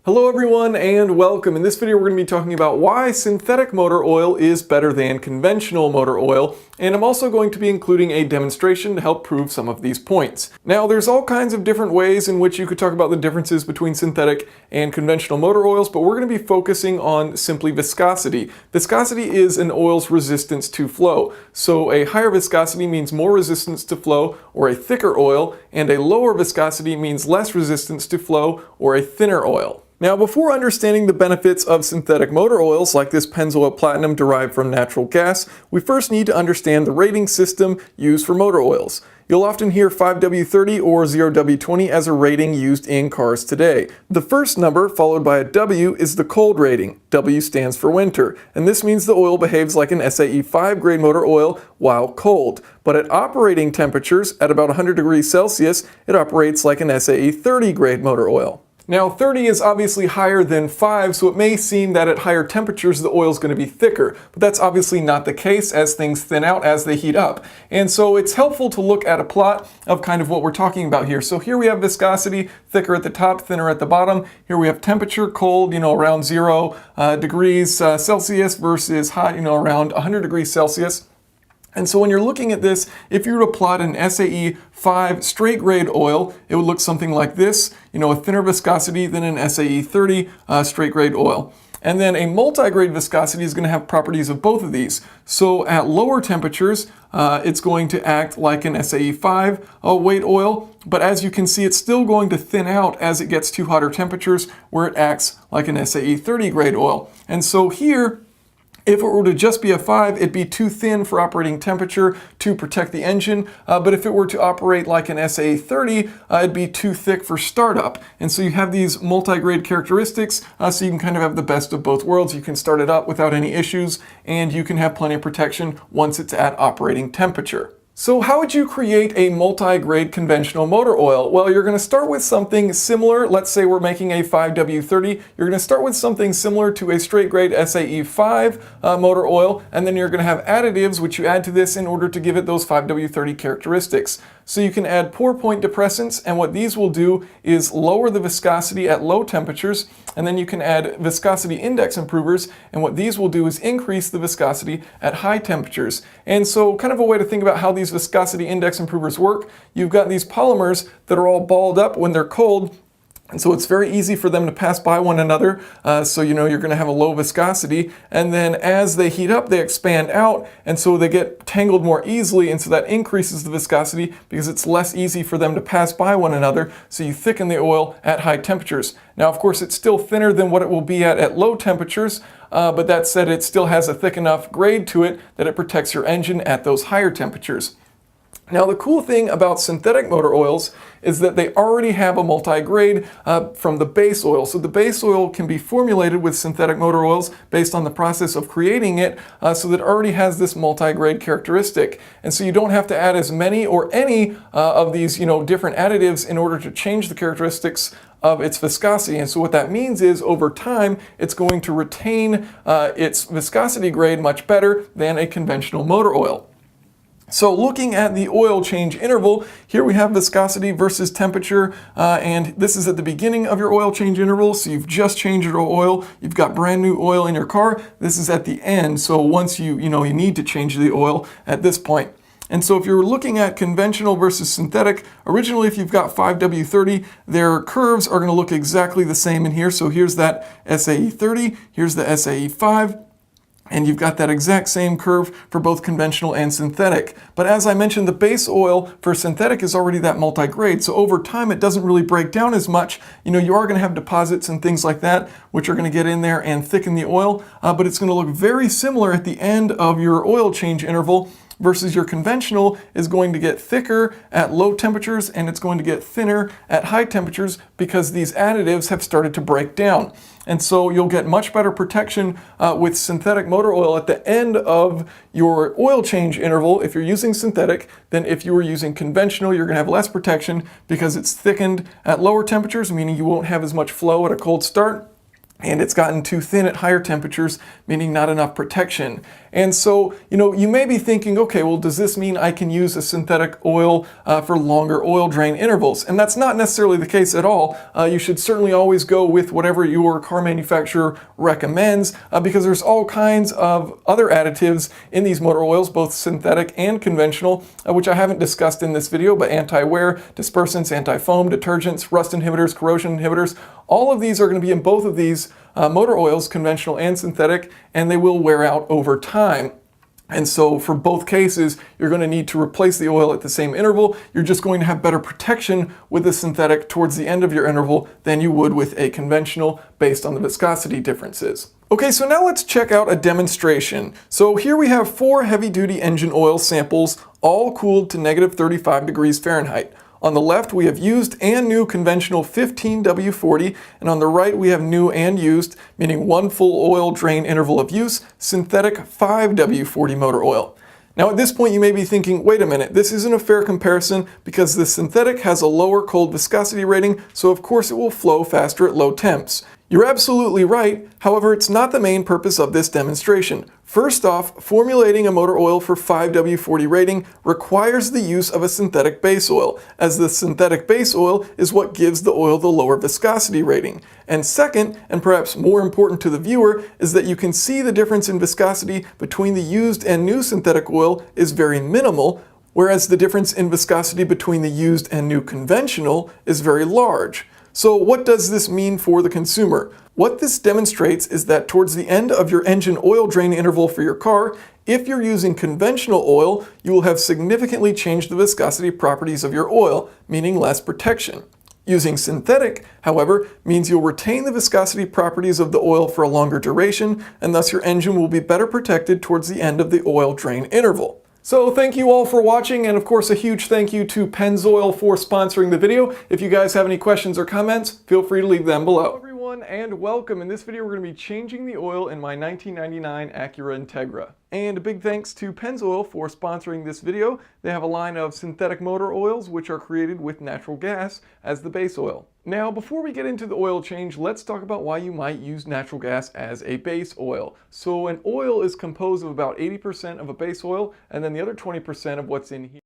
Hello everyone and welcome. In this video we're going to be talking about why synthetic motor oil is better than conventional motor oil, and I'm also going to be including a demonstration to help prove some of these points. Now there's all kinds of different ways in which you could talk about the differences between synthetic and conventional motor oils, but we're going to be focusing on simply viscosity. Viscosity is an oil's resistance to flow. So a higher viscosity means more resistance to flow or a thicker oil, and a lower viscosity means less resistance to flow or a thinner oil. Now, before understanding the benefits of synthetic motor oils like this Pennzoil Platinum derived from natural gas, we first need to understand the rating system used for motor oils. You'll often hear 5W30 or 0W20 as a rating used in cars today. The first number, followed by a W, is the cold rating. W stands for winter, and this means the oil behaves like an SAE 5 grade motor oil while cold. But at operating temperatures, at about 100 degrees Celsius, it operates like an SAE 30 grade motor oil. Now 30 is obviously higher than 5, so it may seem that at higher temperatures the oil is going to be thicker, but that's obviously not the case as things thin out as they heat up. And so it's helpful to look at a plot of kind of what we're talking about here. So here we have viscosity, thicker at the top, thinner at the bottom. Here we have temperature, cold, around 0 degrees Celsius versus hot, around 100 degrees Celsius. And so when you're looking at this, if you were to plot an SAE 5 straight grade oil, it would look something like this, a thinner viscosity than an SAE 30 straight grade oil. And then a multi-grade viscosity is going to have properties of both of these. So at lower temperatures, it's going to act like an SAE 5 weight oil, but as you can see, it's still going to thin out as it gets to hotter temperatures where it acts like an SAE 30 grade oil. And so here, if it were to just be a 5, it'd be too thin for operating temperature to protect the engine, but if it were to operate like an SAE 30, it'd be too thick for startup. And so you have these multi-grade characteristics, so you can kind of have the best of both worlds. You can start it up without any issues, and you can have plenty of protection once it's at operating temperature. So how would you create a multi-grade conventional motor oil? Well, you're going to start with something similar. Let's say we're making a 5W30. You're going to start with something similar to a straight grade SAE 5 motor oil, and then you're going to have additives which you add to this in order to give it those 5W30 characteristics. So you can add pour point depressants, and what these will do is lower the viscosity at low temperatures, and then you can add viscosity index improvers, and what these will do is increase the viscosity at high temperatures. And so kind of a way to think about how these viscosity index improvers work, you've got these polymers that are all balled up when they're cold, and so it's very easy for them to pass by one another, so you're going to have a low viscosity, and then as they heat up they expand out, and so they get tangled more easily, and so that increases the viscosity because it's less easy for them to pass by one another, so you thicken the oil at high temperatures. Now of course it's still thinner than what it will be at low temperatures, but that said, it still has a thick enough grade to it that it protects your engine at those higher temperatures. Now the cool thing about synthetic motor oils is that they already have a multi-grade from the base oil. So the base oil can be formulated with synthetic motor oils based on the process of creating it, so that it already has this multi-grade characteristic. And so you don't have to add as many or any of these different additives in order to change the characteristics of its viscosity. And so what that means is over time it's going to retain its viscosity grade much better than a conventional motor oil. So looking at the oil change interval, here we have viscosity versus temperature, and this is at the beginning of your oil change interval, so you've just changed your oil, you've got brand new oil in your car. This is at the end, so once you need to change the oil at this point. And so if you're looking at conventional versus synthetic, originally if you've got 5W30, their curves are going to look exactly the same in here. So here's that SAE 30, here's the SAE 5. And you've got that exact same curve for both conventional and synthetic. But as I mentioned, the base oil for synthetic is already that multi-grade, so over time it doesn't really break down as much. You are going to have deposits and things like that which are going to get in there and thicken the oil, but it's going to look very similar at the end of your oil change interval, versus your conventional is going to get thicker at low temperatures and it's going to get thinner at high temperatures because these additives have started to break down. And so you'll get much better protection with synthetic motor oil at the end of your oil change interval if you're using synthetic than if you were using conventional. You're going to have less protection because it's thickened at lower temperatures, meaning you won't have as much flow at a cold start. and it's gotten too thin at higher temperatures, meaning not enough protection. And so, you may be thinking, okay, well, does this mean I can use a synthetic oil for longer oil drain intervals? And that's not necessarily the case at all. You should certainly always go with whatever your car manufacturer recommends, because there's all kinds of other additives in these motor oils, both synthetic and conventional, which I haven't discussed in this video, but anti-wear, dispersants, anti-foam, detergents, rust inhibitors, corrosion inhibitors, all of these are going to be in both of these motor oils, conventional and synthetic, and they will wear out over time. And so for both cases, you're going to need to replace the oil at the same interval. You're just going to have better protection with a synthetic towards the end of your interval than you would with a conventional based on the viscosity differences. Okay, so now let's check out a demonstration. So here we have 4 heavy-duty engine oil samples, all cooled to -35 degrees Fahrenheit. On the left, we have used and new conventional 15W40, and on the right, we have new and used, meaning 1 full oil drain interval of use, synthetic 5W40 motor oil. Now at this point you may be thinking, wait a minute, this isn't a fair comparison because the synthetic has a lower cold viscosity rating, so of course it will flow faster at low temps. You're absolutely right, however it's not the main purpose of this demonstration. First off, formulating a motor oil for 5W40 rating requires the use of a synthetic base oil, as the synthetic base oil is what gives the oil the lower viscosity rating. And second, and perhaps more important to the viewer, is that you can see the difference in viscosity between the used and new synthetic oil is very minimal, whereas the difference in viscosity between the used and new conventional is very large. So what does this mean for the consumer? What this demonstrates is that towards the end of your engine oil drain interval for your car, if you're using conventional oil, you will have significantly changed the viscosity properties of your oil, meaning less protection. Using synthetic, however, means you'll retain the viscosity properties of the oil for a longer duration, and thus your engine will be better protected towards the end of the oil drain interval. So thank you all for watching, and of course a huge thank you to Pennzoil for sponsoring the video. If you guys have any questions or comments, feel free to leave them below. Hello everyone and welcome. In this video we're going to be changing the oil in my 1999 Acura Integra. And a big thanks to Pennzoil for sponsoring this video. They have a line of synthetic motor oils which are created with natural gas as the base oil. Now, before we get into the oil change, let's talk about why you might use natural gas as a base oil. So an oil is composed of about 80% of a base oil, and then the other 20% of what's in here.